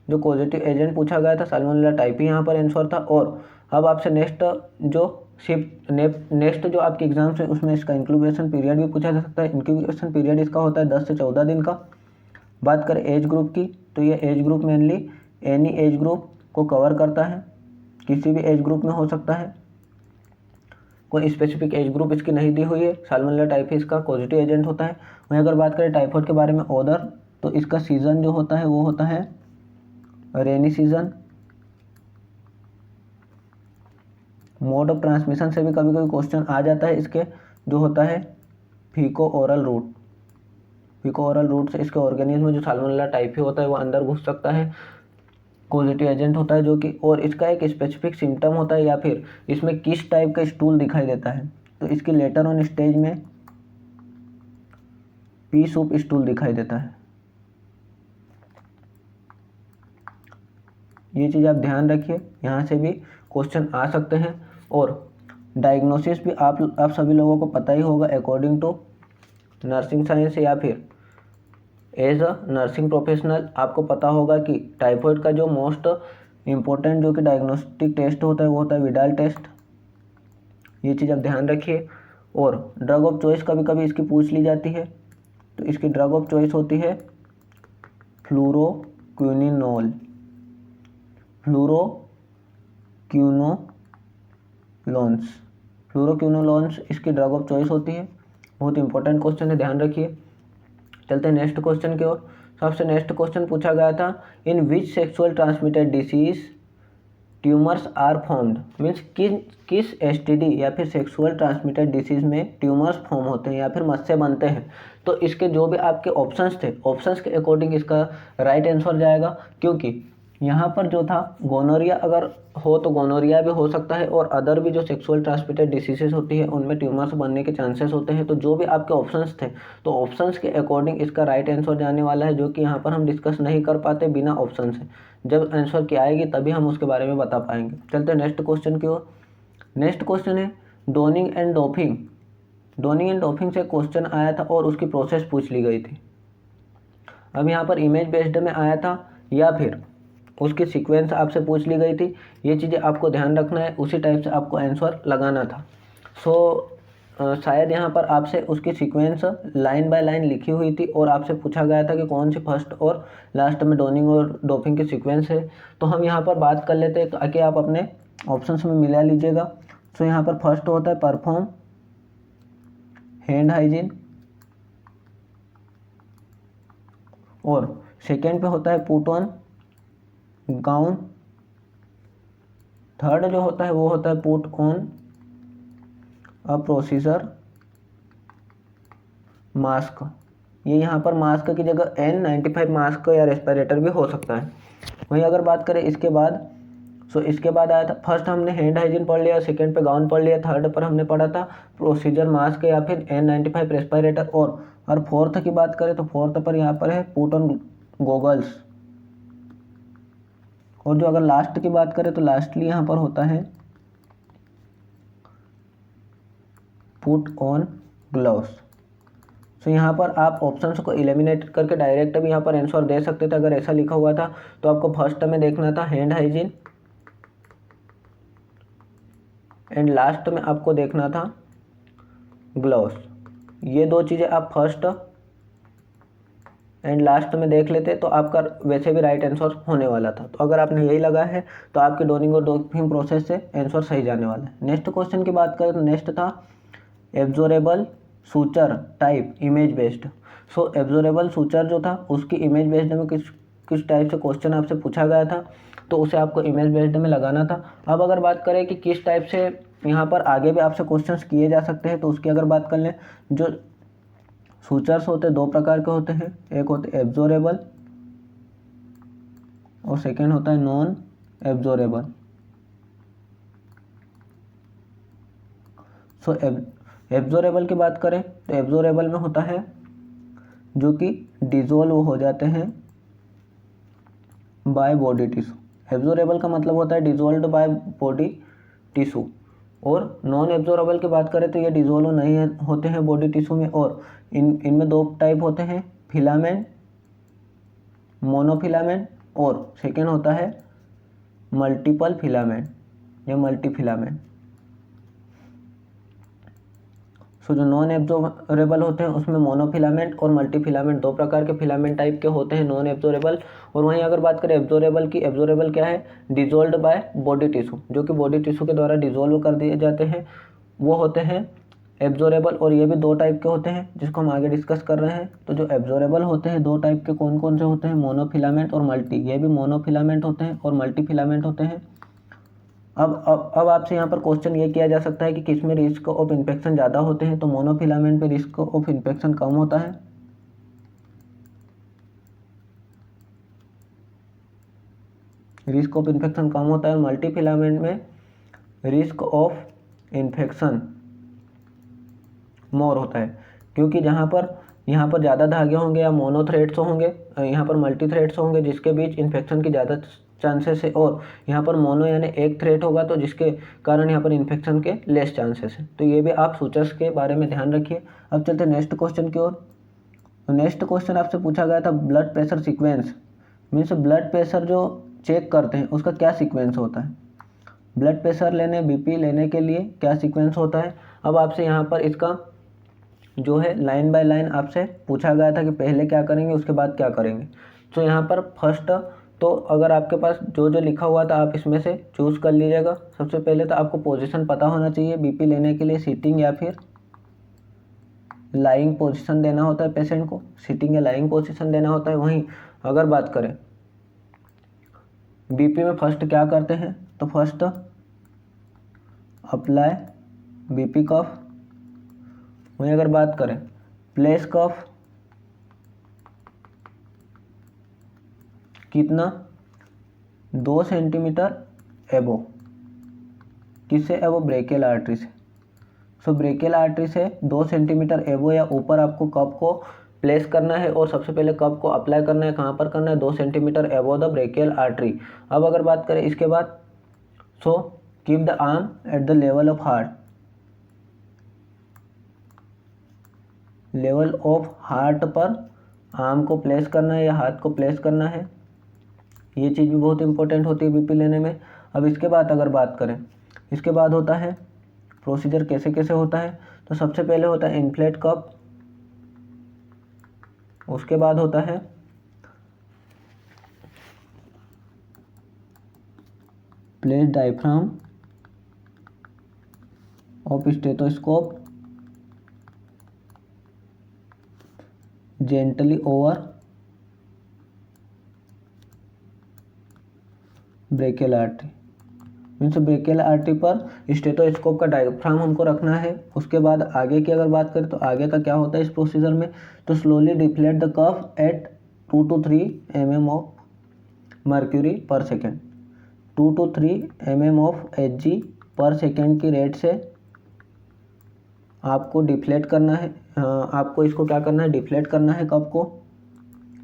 जो पॉजिटिव एजेंट पूछा गया था साल्मोनेला टाइफी यहाँ पर आंसर था। और अब आपसे नेक्स्ट जो आपके एग्जाम्स है उसमें इसका इंक्यूबेशन पीरियड भी पूछा जा सकता है। इंक्यूबेशन पीरियड इसका होता है 10 से 14 दिन का। बात करें एज ग्रुप की, तो ये age group mainly any age group को कवर करता है, किसी भी एज ग्रुप में हो सकता है, कोई स्पेसिफिक एज ग्रुप इसकी नहीं दी हुई है। साल्मोनेला टाइफी इसका पॉजिटिव एजेंट होता है। वहीं अगर बात करें टाइफाइड के बारे में ओदर, तो इसका सीज़न जो होता है वो होता है rainy season. Mode of transmission से भी कभी कभी क्वेश्चन आ जाता है इसके, जो होता है फीको ओरल रूट। फीको ओरल रूट से इसके ऑर्गेनिज्म में जो साल्मोनेला टाइफी होता है वो अंदर घुस सकता है, पॉजिटिव एजेंट होता है जो कि, और इसका एक स्पेसिफिक सिम्टम होता है या फिर इसमें किस टाइप का स्टूल दिखाई देता है। तो इसकी लेटर ऑन स्टेज में पी सूप स्टूल दिखाई देता है। ये चीज़ आप ध्यान रखिए, यहाँ से भी क्वेश्चन आ सकते हैं। और डायग्नोसिस भी आप सभी लोगों को पता ही होगा, अकॉर्डिंग टू नर्सिंग साइंस या फिर एज अ नर्सिंग प्रोफेशनल आपको पता होगा कि टाइफाइड का जो मोस्ट इम्पोर्टेंट जो कि डायग्नोस्टिक टेस्ट होता है वो होता है विडाल टेस्ट। ये चीज़ आप ध्यान रखिए। और ड्रग ऑफ चॉइस कभी कभी इसकी पूछ ली जाती है, तो इसकी ड्रग ऑफ चॉइस होती है फ्लूरोक्विनिनोल। फ्लूरोक्विनोलोन्स इसकी ड्रग ऑफ चॉइस होती है। बहुत इंपॉर्टेंट क्वेश्चन है, ध्यान रखिए। चलते हैं नेक्स्ट क्वेश्चन की ओर। सबसे नेक्स्ट क्वेश्चन पूछा गया था, in which sexual transmitted diseases tumours are formed. Means किस एसटीडी या फिर सेक्सुअल ट्रांसमिटेड डिसीज में ट्यूमर्स फॉर्म होते हैं या फिर मस्से बनते हैं। तो इसके जो भी आपके ऑप्शंस थे, ऑप्शंस के अकॉर्डिंग इसका राइट आंसर जाएगा, क्योंकि यहाँ पर जो था गोनोरिया अगर हो तो गोनोरिया भी हो सकता है, और अदर भी जो सेक्सुअल ट्रांसमिटेड डिसीजेस होती है उनमें ट्यूमर्स बनने के चांसेस होते हैं। तो जो भी आपके ऑप्शंस थे, तो ऑप्शंस के अकॉर्डिंग इसका राइट आंसर जाने वाला है, जो कि यहाँ पर हम डिस्कस नहीं कर पाते बिना ऑप्शन से। जब आंसर की आएगी तभी हम उसके बारे में बता पाएंगे। चलते हैं नेक्स्ट क्वेश्चन की ओर। नेक्स्ट क्वेश्चन है डोनिंग एंड डोपिंग। डोनिंग एंड डोपिंग से क्वेश्चन आया था और उसकी प्रोसेस पूछ ली गई थी। अब यहाँ पर इमेज बेस्ड में आया था या फिर उसकी सीक्वेंस आपसे पूछ ली गई थी, ये चीज़ें आपको ध्यान रखना है, उसी टाइप से आपको आंसर लगाना था। शायद यहाँ पर आपसे उसकी सीक्वेंस लाइन बाय लाइन लिखी हुई थी और आपसे पूछा गया था कि कौन सी फर्स्ट और लास्ट में डोनिंग और डोपिंग की सीक्वेंस है। तो हम यहाँ पर बात कर लेते हैं ताकि आप अपने ऑप्शंस में मिला लीजिएगा। तो यहाँ पर फर्स्ट होता है परफॉर्म हैंड हाइजीन, और सेकेंड पे होता है पुट ऑन गाउन, थर्ड जो होता है वो होता है put on a procedure mask. ये यहाँ पर मास्क की जगह N95 मास्क या रेस्पिरेटर भी हो सकता है। वहीं अगर बात करें इसके बाद, इसके बाद आया था, फर्स्ट हमने हैंड हाइजीन पढ़ लिया, सेकेंड पे गाउन पढ़ लिया, थर्ड पर हमने पढ़ा था प्रोसीजर मास्क या फिर N95 रेस्पिरेटर। और फोर्थ की बात करें तो फोर्थ पर यहाँ पर है पुट ऑन गॉगल्स। और जो अगर लास्ट की बात करें तो लास्टली यहाँ पर होता है पुट ऑन ग्लव्स। तो यहाँ पर आप ऑप्शंस को एलिमिनेट करके डायरेक्ट भी यहाँ पर आंसर दे सकते थे। अगर ऐसा लिखा हुआ था तो आपको फर्स्ट में देखना था हैंड हाइजीन एंड लास्ट में आपको देखना था ग्लव्स। ये दो चीज़ें आप फर्स्ट एंड लास्ट में देख लेते तो आपका वैसे भी राइट आंसर होने वाला था। तो अगर आपने यही लगा है तो आपकी डोनिंग और डोपिंग प्रोसेस से आंसर सही जाने वाला है। नेक्स्ट क्वेश्चन की बात करें तो नेक्स्ट था absorbable suture type image based. Absorbable suture जो था उसकी इमेज बेस्ड में किस टाइप से क्वेश्चन आपसे पूछा गया था, तो उसे आपको इमेज बेस्ड में लगाना था। अब अगर बात करें कि किस टाइप से यहाँ पर आगे भी आपसे क्वेश्चंस किए जा सकते हैं, तो उसकी अगर बात कर लें, जो सूचर्स होते हैं दो प्रकार के होते हैं, एक होते हैं एब्जॉर्बेबल और सेकेंड होता है नॉन एब्जॉर्बेबल। एब्जॉर्बेबल की बात करें तो एब्जॉर्बेबल में होता है जो कि डिजोल्व हो जाते हैं बाय बॉडी टिश्यू। एब्जॉर्बेबल का मतलब होता है डिजोल्व बाय बॉडी टिश्यू। और नॉन एब्जॉर्बेबल की बात करें तो ये डिजोल्व नहीं होते हैं बॉडी टिश्यू में, और इनमें दो टाइप होते हैं, फिलामेंट, मोनोफिलामेंट, और सेकेंड होता है मल्टीपल फिलामेंट या मल्टी फिलामेंट। सो जो नॉन एब्जॉर्बेबल होते हैं उसमें मोनोफिलामेंट और मल्टी फिलामेंट दो प्रकार के फिलामेंट टाइप के होते हैं नॉन एब्जॉर्बेबल। और वहीं अगर बात करें एब्जॉर्बेबल की, एब्जॉर्बेबल क्या है, डिजोल्व्ड बाय बॉडी टिश्यू, जो कि बॉडी टिश्यू के द्वारा डिजोल्व कर दिए जाते हैं, वो होते हैं एब्जॉर्बेबल। और ये भी दो टाइप के होते हैं जिसको हम आगे डिस्कस कर रहे हैं। तो जो एब्जॉर्बेबल होते हैं दो टाइप के कौन कौन से होते हैं, मोनोफिलामेंट और मल्टी। ये भी मोनोफिलामेंट होते हैं और मल्टी फिलामेंट होते हैं। अब आपसे यहाँ पर क्वेश्चन ये किया जा सकता है कि किस में रिस्क ऑफ इन्फेक्शन ज़्यादा होते हैं। तो मोनोफिलामेंट में रिस्क ऑफ इन्फेक्शन कम होता है, रिस्क ऑफ इन्फेक्शन कम होता है। मल्टी फिलामेंट में रिस्क ऑफ इन्फेक्शन मोर होता है, क्योंकि यहाँ पर ज़्यादा धागे होंगे या मोनो थ्रेड्स होंगे, यहाँ पर मल्टी थ्रेड्स होंगे जिसके बीच इन्फेक्शन की ज़्यादा चांसेस है, और यहाँ पर मोनो यानी एक थ्रेड होगा तो जिसके कारण यहाँ पर इन्फेक्शन के लेस चांसेस है। तो ये भी आप सूचर्स के बारे में ध्यान रखिए। अब चलते हैं नेक्स्ट क्वेश्चन की ओर। तो नेक्स्ट क्वेश्चन आपसे पूछा गया था blood pressure sequence, means blood pressure जो चेक करते हैं उसका क्या सीक्वेंस होता है। ब्लड प्रेशर लेने, बीपी लेने के लिए क्या सीक्वेंस होता है। अब आपसे यहाँ पर इसका जो है लाइन बाय लाइन आपसे पूछा गया था कि पहले क्या करेंगे उसके बाद क्या करेंगे। तो यहाँ पर फर्स्ट, तो अगर आपके पास जो जो लिखा हुआ था आप इसमें से चूज़ कर लीजिएगा। सबसे पहले तो आपको पोजीशन पता होना चाहिए बीपी लेने के लिए, सीटिंग या फिर लाइंग पोजीशन देना होता है पेशेंट को, सीटिंग या लाइंग पोजीशन देना होता है। वहीं अगर बात करें बीपी में फर्स्ट क्या करते हैं, तो फर्स्ट अप्लाई बीपी कफ। वहीं अगर बात करें प्लेस कफ, कितना, 2 सेंटीमीटर एबो, किससे एबो, ब्रेकियल आर्टरी से। सो ब्रेकियल आर्टरी से 2 सेंटीमीटर एबो या ऊपर आपको कप को प्लेस करना है, और सबसे पहले कप को अप्लाई करना है, कहाँ पर करना है, 2 सेंटीमीटर एबो द ब्रेकियल आर्टरी। अब अगर बात करें इसके बाद, so keep the arm at the level of heart, level of heart पर आर्म को प्लेस करना है या हाथ को प्लेस करना है। ये चीज़ भी बहुत इंपॉर्टेंट होती है बीपी लेने में। अब इसके बाद अगर बात करें, इसके बाद होता है प्रोसीजर कैसे कैसे होता है। तो सबसे पहले होता है इन्फ्लेट कप, उसके बाद होता है place diaphragm of stethoscope gently over brachial artery, means brachial artery पर स्टेथोस्कोप का डायफ्राम हमको रखना है। उसके बाद आगे की अगर बात करें तो आगे का क्या होता है इस प्रोसीजर में, तो slowly deflate the cuff at 2 to 3 mm of mercury पर second, 2 to 3 mm of Hg पर सेकेंड की रेट से आपको डिफ्लेट करना है। आपको इसको क्या करना है, डिफ्लेट करना है कप को।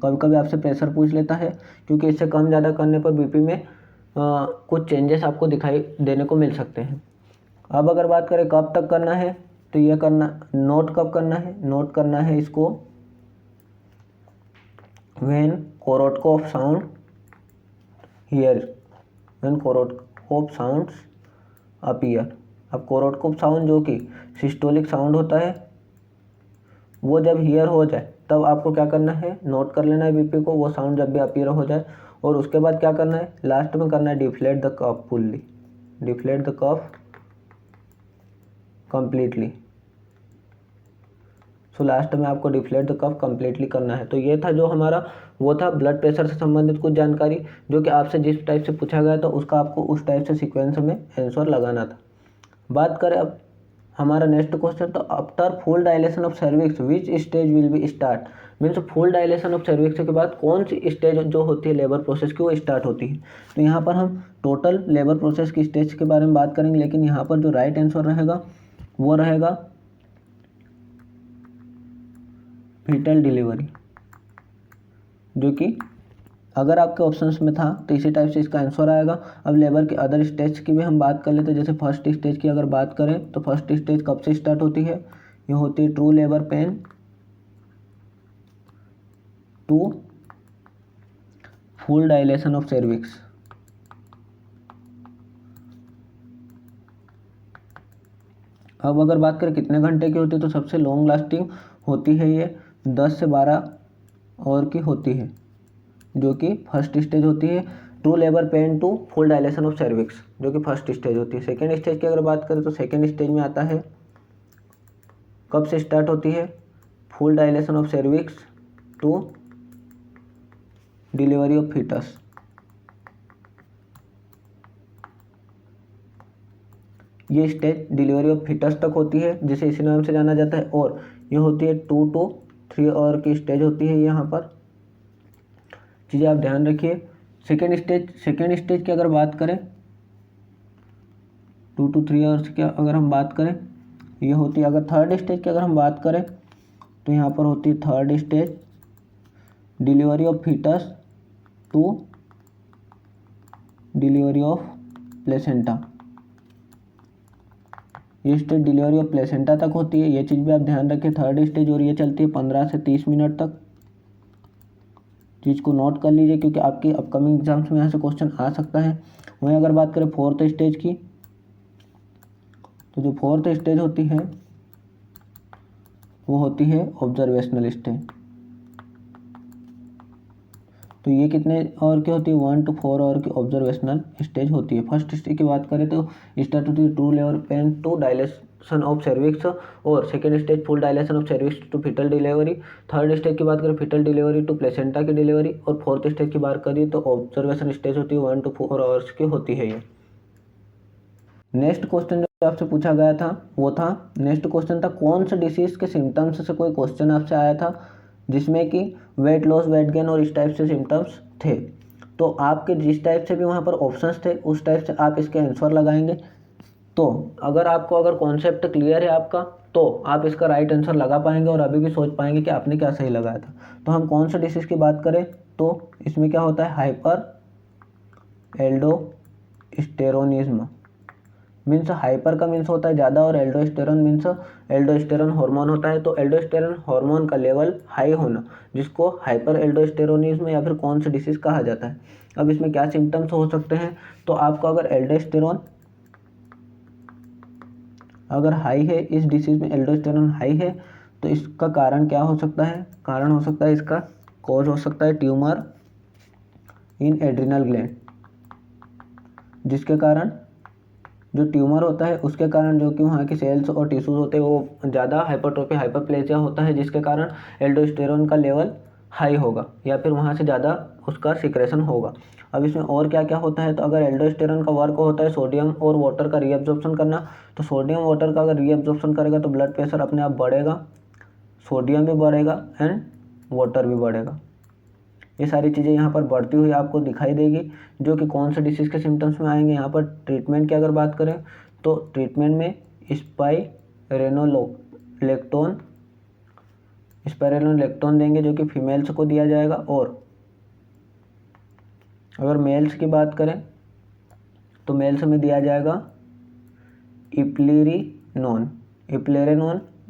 कभी कभी आपसे प्रेशर पूछ लेता है, क्योंकि इससे कम ज़्यादा करने पर बीपी में कुछ चेंजेस आपको दिखाई देने को मिल सकते हैं। अब अगर बात करें कब तक करना है, तो ये करना, नोट कब करना है, नोट करना है इसको when Korotkoff sound hear, when Korotkoff sounds appear. अब कोरोटकोफ साउंड जो कि सिस्टोलिक साउंड होता है, वो जब हियर हो जाए तब आपको क्या करना है, नोट कर लेना है बीपी को, वो साउंड जब भी अपीयर हो जाए। और उसके बाद क्या करना है, लास्ट में करना है deflate the cuff fully, deflate the cuff completely. So last में आपको डिफ्लेट द कफ कंप्लीटली करना है। तो ये था जो हमारा वो था ब्लड प्रेशर से संबंधित कुछ जानकारी, जो कि आपसे जिस टाइप से पूछा गया था उसका आपको उस टाइप से सीक्वेंस में आंसर लगाना था। बात करें अब हमारा नेक्स्ट क्वेश्चन, तो after full dilation of cervix which stage will be start, means full dilation of cervix के बाद कौन सी स्टेज जो होती है लेबर प्रोसेस की वो स्टार्ट होती है। तो यहाँ पर हम टोटल लेबर प्रोसेस की स्टेज के बारे में बात करेंगे, लेकिन यहाँ पर जो राइट आंसर रहेगा वो रहेगा फीटल डिलीवरी, जो कि अगर आपके ऑप्शंस में था तो इसी टाइप से इसका आंसर आएगा। अब लेबर के अदर स्टेज की भी हम बात कर लेते हैं। जैसे फर्स्ट स्टेज की अगर बात करें तो फर्स्ट स्टेज कब से स्टार्ट होती है, ये होती है true labour pain to full dilation of cervix. अब अगर बात करें कितने घंटे की होती है, तो सबसे लॉन्ग लास्टिंग होती है ये 10 से 12 आवर की होती है, जो कि फर्स्ट स्टेज होती है। True labour pain to full dilation of cervix, जो कि फर्स्ट स्टेज होती है। सेकेंड स्टेज की अगर बात करें तो सेकेंड स्टेज में आता है, कब से स्टार्ट होती है, full dilation of cervix to delivery of foetus. ये स्टेज डिलीवरी ऑफ फीटस तक होती है, जिसे इसी नाम से जाना जाता है, और ये होती है 2 to 3 आवर की स्टेज होती है। यहाँ पर चीज़ें आप ध्यान रखिए। सेकेंड स्टेज की अगर बात करें 2 to 3 आवर्स की अगर हम बात करें, ये होती है। अगर थर्ड स्टेज की अगर हम बात करें तो यहाँ पर होती है third stage delivery of foetus to delivery of placenta. ये स्टेज डिलीवरी ऑफ प्लेसेंटा तक होती है, ये चीज़ भी आप ध्यान रखें, थर्ड स्टेज, और ये चलती है 15 से 30 मिनट तक। चीज़ को नोट कर लीजिए, क्योंकि आपकी अपकमिंग एग्जाम्स में यहाँ से क्वेश्चन आ सकता है। वहीं अगर बात करें फोर्थ स्टेज की, तो जो फोर्थ स्टेज होती है वो होती है ऑब्जर्वेशनल स्टेज। तो ये कितने आवर की होती है, 1 to 4 आवर की ऑब्जर्वेशनल स्टेज होती है। फर्स्ट स्टेज की बात करें तो स्टार्ट होती है true labour pain to dilation of cervix, और second stage full dilation of cervix to foetal delivery. Third stage की बात करें फीटल डिलीवरी टू प्लेसेंटा की डिलीवरी, और फोर्थ स्टेज की बात करिए तो ऑब्जर्वेशन स्टेज होती है 1 to 4 आवर्स की होती है ये। नेक्स्ट क्वेश्चन जो आपसे पूछा गया था वो था, नेक्स्ट क्वेश्चन था कौन से डिसीज के सिम्टम्स से कोई क्वेश्चन आपसे आया था जिसमें कि वेट लॉस, वेट गेन और इस टाइप से सिम्टम्स थे। तो आपके जिस टाइप से भी वहाँ पर ऑप्शंस थे उस टाइप से आप इसके आंसर लगाएंगे। तो अगर कॉन्सेप्ट क्लियर है आपका, तो आप इसका राइट आंसर लगा पाएंगे और अभी भी सोच पाएंगे कि आपने क्या सही लगाया था। तो हम कौन सा डिसीज़ की बात करें तो इसमें क्या होता है, हाइपर एल्डोस्टेरोनिज्म। मीन्स हाइपर का मीन्स होता है ज़्यादा, और एल्डोस्टेरोन मीन्स एल्डोस्टेरोन हार्मोन होता है। तो एल्डोस्टेरोन हार्मोन का लेवल हाई होना, जिसको हाइपर एल्डोस्टेरोनिज्म या फिर कौन सा डिसीज़ कहा जाता है। अब इसमें क्या सिम्टम्स हो सकते हैं, तो आपको अगर एल्डोस्टेरोन अगर हाई है, इस डिसीज़ में एल्डोस्टेरोन हाई है, तो इसका कारण क्या हो सकता है, कारण हो सकता है इसका कॉज हो सकता है ट्यूमर इन एड्रिनल ग्लैंड, जिसके कारण जो ट्यूमर होता है उसके कारण जो कि वहाँ की सेल्स और टिश्यूज होते हैं वो ज़्यादा हाइपरट्रोफी, हाइपरप्लेजिया होता है, जिसके कारण एल्डोस्टेरोन का लेवल हाई होगा या फिर वहाँ से ज़्यादा उसका सिक्रेशन होगा। अब इसमें और क्या क्या होता है, तो अगर एल्डोस्टेरोन का वर्क होता है सोडियम और वाटर का रीअब्जॉर्प्शन करना, तो सोडियम वाटर का अगर रीअब्जॉर्प्शन करेगा तो ब्लड प्रेशर अपने आप बढ़ेगा, सोडियम भी बढ़ेगा एंड वाटर भी बढ़ेगा। ये सारी चीज़ें यहाँ पर बढ़ती हुई आपको दिखाई देगी, जो कि कौन से डिसीज़ के सिम्टम्स में आएंगे। यहाँ पर ट्रीटमेंट की अगर बात करें तो ट्रीटमेंट में स्पाइरेनोलेक्टोन देंगे, जो कि फीमेल्स को दिया जाएगा। और अगर मेल्स की बात करें तो मेल्स में दिया जाएगा इप्लेरेनोन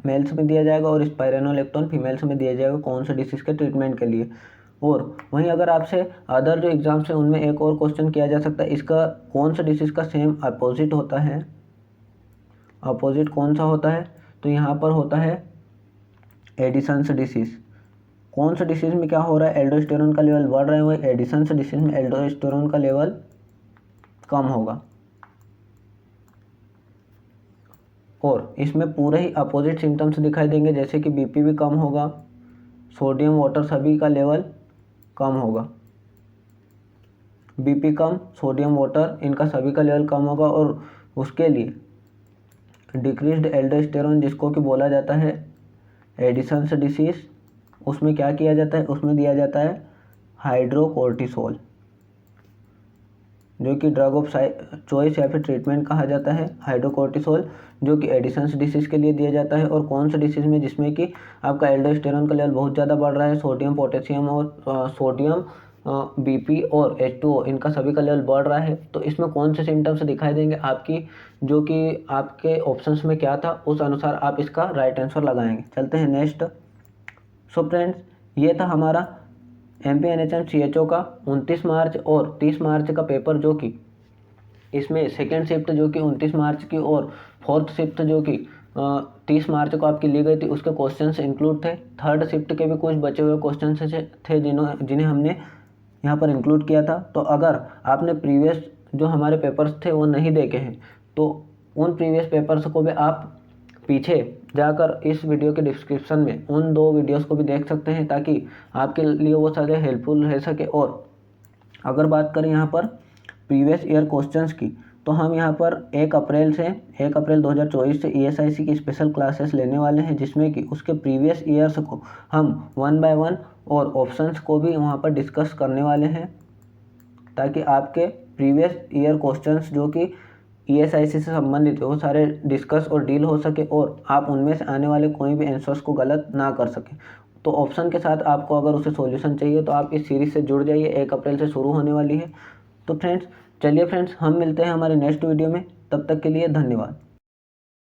मेल्स में दिया जाएगा, और स्पाइरेनोलेक्टोन फीमेल्स में दिया जाएगा कौन से डिसीज़ के ट्रीटमेंट के लिए। और वहीं अगर आपसे अदर जो एग्जाम्स हैं उनमें एक और क्वेश्चन किया जा सकता है, इसका कौन सा डिसीज़ का सेम अपोजिट होता है, अपोजिट कौन सा होता है, तो यहाँ पर होता है एडिसन्स डिसीज़। कौन सा डिसीज़ में क्या हो रहा है, एल्डोस्टेरोन का लेवल बढ़ रहा है, वही एडिसन्स डिसीज़ में एल्डोस्टेरोन का लेवल कम होगा। और इसमें पूरे ही अपोजिट सिम्टम्स दिखाई देंगे, जैसे कि बीपी भी कम होगा, सोडियम वाटर सभी का लेवल कम होगा, बीपी कम, सोडियम वाटर इनका सभी का लेवल कम होगा। और उसके लिए डिक्रीज्ड एल्डोस्टेरोन, जिसको कि बोला जाता है एडिसन्स डिसीज़, उसमें क्या किया जाता है, उसमें दिया जाता है हाइड्रोकोर्टिसोल, जो कि ड्रग ऑफ चॉइस या फिर ट्रीटमेंट कहा जाता है हाइड्रोकोर्टिसोल, जो कि एडिसन्स डिसीज़ के लिए दिया जाता है। और कौन सा डिसीज़ में, जिसमें कि आपका एल्डोस्टेरोन का लेवल बहुत ज़्यादा बढ़ रहा है, सोडियम, पोटेशियम और सोडियम, बीपी और H2O इनका सभी का लेवल बढ़ रहा है। तो इसमें कौन से सिम्टम्स दिखाई देंगे आपकी, जो कि आपके ऑप्शंस में क्या था उस अनुसार आप इसका राइट आंसर लगाएंगे। चलते हैं नेक्स्ट। सो फ्रेंड्स, ये था हमारा MPNHM CHO का 29 मार्च और 30 मार्च का पेपर, जो कि इसमें सेकेंड शिफ्ट जो कि 29 मार्च की और फोर्थ शिफ्ट जो कि 30 मार्च को आपकी ली गई थी, उसके क्वेश्चंस इंक्लूड थे। थर्ड शिफ्ट के भी कुछ बचे हुए क्वेश्चन थे जिन्हें हमने यहाँ पर इंक्लूड किया था। तो अगर आपने प्रीवियस जो हमारे पेपर्स थे वो नहीं देखे हैं तो उन प्रीवियस पेपर्स को भी आप पीछे जाकर इस वीडियो के डिस्क्रिप्शन में उन 2 वीडियोस को भी देख सकते हैं, ताकि आपके लिए वो सारे हेल्पफुल रह सके। और अगर बात करें यहाँ पर प्रीवियस ईयर क्वेश्चंस की, तो हम यहाँ पर 1 अप्रैल 2024 से ESIC की स्पेशल क्लासेस लेने वाले हैं, जिसमें कि उसके प्रीवियस ईयर्स को हम 1 बाय 1 और ऑप्शंस को भी वहाँ पर डिस्कस करने वाले हैं, ताकि आपके प्रीवियस ईयर क्वेश्चंस जो कि ESIC से संबंधित है वो सारे डिस्कस और डील हो सके और आप उनमें से आने वाले कोई भी आंसर्स को गलत ना कर सकें। तो ऑप्शन के साथ आपको अगर उसे सॉल्यूशन चाहिए तो आप इस सीरीज़ से जुड़ जाइए, 1 अप्रैल से शुरू होने वाली है। तो फ्रेंड्स, चलिए फ्रेंड्स, हम मिलते हैं हमारे नेक्स्ट वीडियो में। तब तक के लिए धन्यवाद।